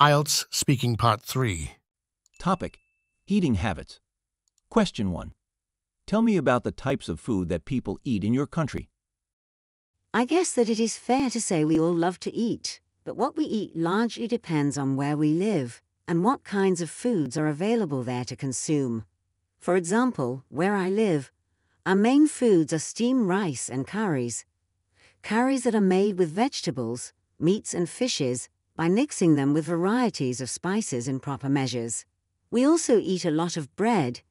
IELTS Speaking Part 3. Topic: Eating habits. Question 1. Tell me about the types of food that people eat in your country. I guess that it is fair to say we all love to eat, but what we eat largely depends on where we live and what kinds of foods are available there to consume. For example, where I live, our main foods are steamed rice and curries. Curries that are made with vegetables, meats and fishes by mixing them with varieties of spices in proper measures. We also eat a lot of bread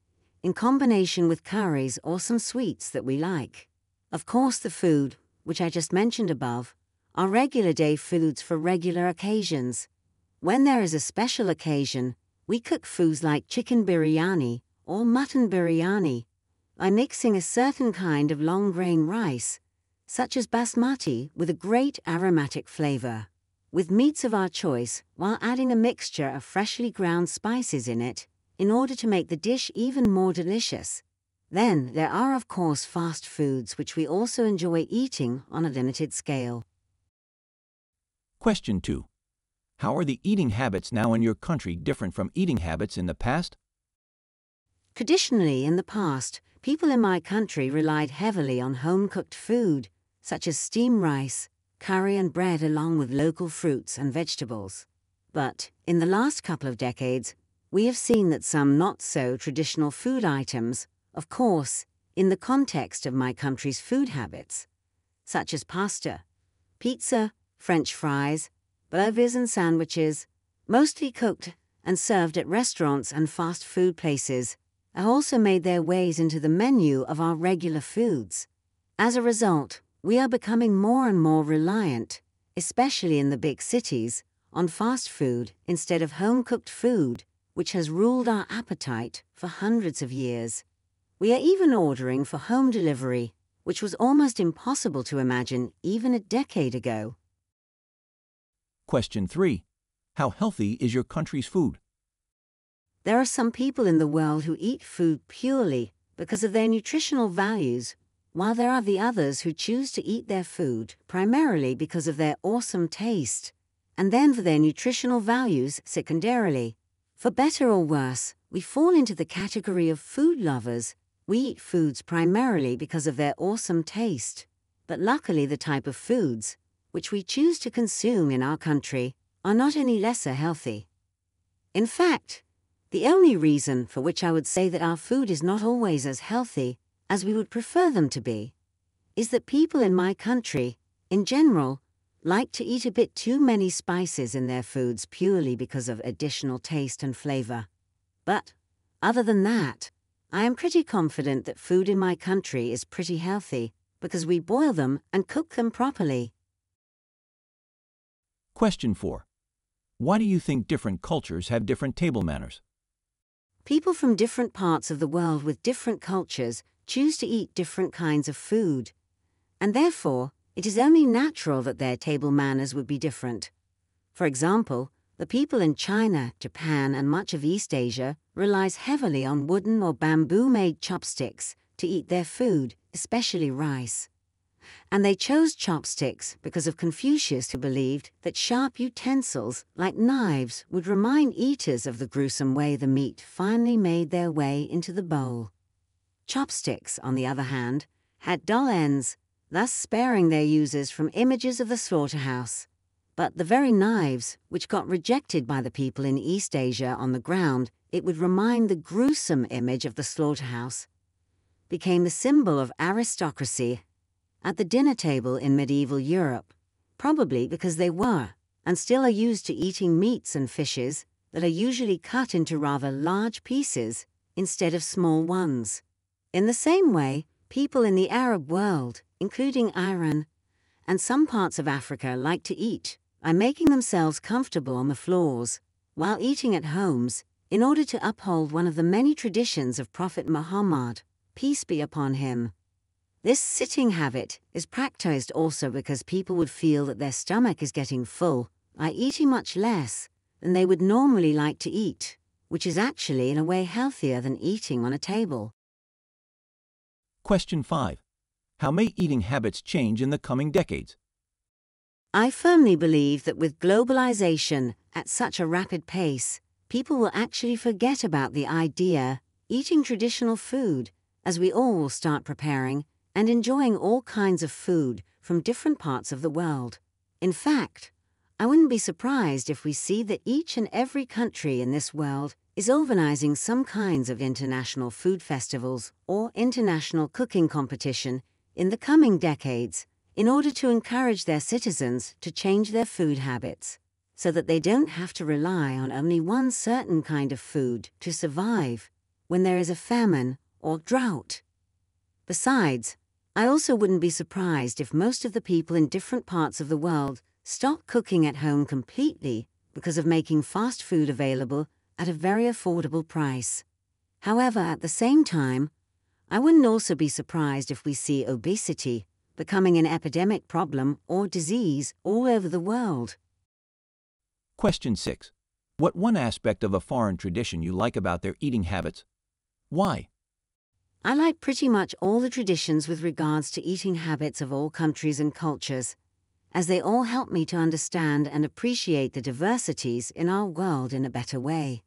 in combination with curries or some sweets that we like. Of course, the food, which I just mentioned above, are regular day foods for regular occasions. When there is a special occasion, we cook foods like chicken biryani or mutton biryani by mixing a certain kind of long-grain rice, such as basmati, with a great aromatic flavor, with meats of our choice, while adding a mixture of freshly ground spices in it in order to make the dish even more delicious. Then there are, of course, fast foods which we also enjoy eating on a limited scale. Question 2. How are the eating habits now in your country different from eating habits in the past? Traditionally, in the past, people in my country relied heavily on home-cooked food, such as steamed rice, curry and bread along with local fruits and vegetables. But in the last couple of decades, we have seen that some not-so-traditional food items, of course, in the context of my country's food habits, such as pasta, pizza, French fries, burgers and sandwiches, mostly cooked and served at restaurants and fast food places, have also made their ways into the menu of our regular foods. As a result, we are becoming more and more reliant, especially in the big cities, on fast food instead of home-cooked food, which has ruled our appetite for hundreds of years. We are even ordering for home delivery, which was almost impossible to imagine even a decade ago. Question 3. How healthy is your country's food? There are some people in the world who eat food purely because of their nutritional values, while there are the others who choose to eat their food primarily because of their awesome taste, and then for their nutritional values secondarily. For better or worse, we fall into the category of food lovers. We eat foods primarily because of their awesome taste, but luckily the type of foods which we choose to consume in our country are not any lesser healthy. In fact, the only reason for which I would say that our food is not always as healthy as we would prefer them to be is that people in my country, in general, like to eat a bit too many spices in their foods purely because of additional taste and flavor. But, other than that, I am pretty confident that food in my country is pretty healthy because we boil them and cook them properly. Question 4. Why do you think different cultures have different table manners? People from different parts of the world with different cultures choose to eat different kinds of food, and therefore it is only natural that their table manners would be different. For example, the people in China, Japan, and much of East Asia relies heavily on wooden or bamboo-made chopsticks to eat their food, especially rice. And they chose chopsticks because of Confucius, who believed that sharp utensils like knives would remind eaters of the gruesome way the meat finally made their way into the bowl. Chopsticks, on the other hand, had dull ends, thus sparing their users from images of the slaughterhouse. But the very knives, which got rejected by the people in East Asia on the ground it would remind the gruesome image of the slaughterhouse, became the symbol of aristocracy at the dinner table in medieval Europe, probably because they were, and still are used to eating meats and fishes that are usually cut into rather large pieces instead of small ones. In the same way, people in the Arab world, including Iran and some parts of Africa, like to eat by making themselves comfortable on the floors while eating at homes in order to uphold one of the many traditions of Prophet Muhammad, peace be upon him. This sitting habit is practiced also because people would feel that their stomach is getting full by eating much less than they would normally like to eat, which is actually in a way healthier than eating on a table. Question 5. How may eating habits change in the coming decades? I firmly believe that with globalization at such a rapid pace, people will actually forget about the idea eating traditional food as we all will start preparing and enjoying all kinds of food from different parts of the world. In fact, I wouldn't be surprised if we see that each and every country in this world is organizing some kinds of international food festivals or international cooking competition in the coming decades in order to encourage their citizens to change their food habits so that they don't have to rely on only one certain kind of food to survive when there is a famine or drought. Besides, I also wouldn't be surprised if most of the people in different parts of the world stop cooking at home completely because of making fast food available at a very affordable price. However, at the same time, I wouldn't also be surprised if we see obesity becoming an epidemic problem or disease all over the world. Question 6. What one aspect of a foreign tradition you like about their eating habits? Why? I like pretty much all the traditions with regards to eating habits of all countries and cultures, as they all help me to understand and appreciate the diversities in our world in a better way.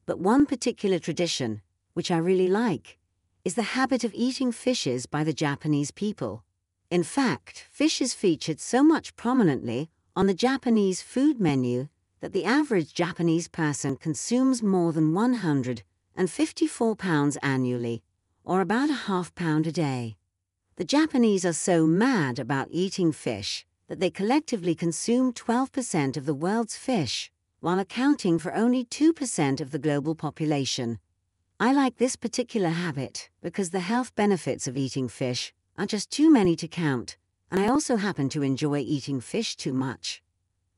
But one particular tradition, which I really like, is the habit of eating fishes by the Japanese people. In fact, fish is featured so much prominently on the Japanese food menu that the average Japanese person consumes more than 154 pounds annually, or about a half-pound a day. The Japanese are so mad about eating fish that they collectively consume 12% of the world's fish, while accounting for only 2% of the global population. I like this particular habit because the health benefits of eating fish are just too many to count, and I also happen to enjoy eating fish too much.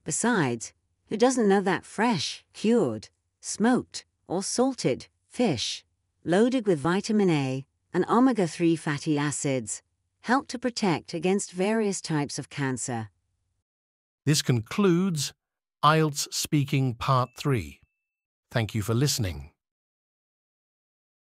Besides, who doesn't know that fresh, cured, smoked, or salted fish, loaded with vitamin A and omega-3 fatty acids, help to protect against various types of cancer. This concludes IELTS Speaking Part 3. Thank you for listening.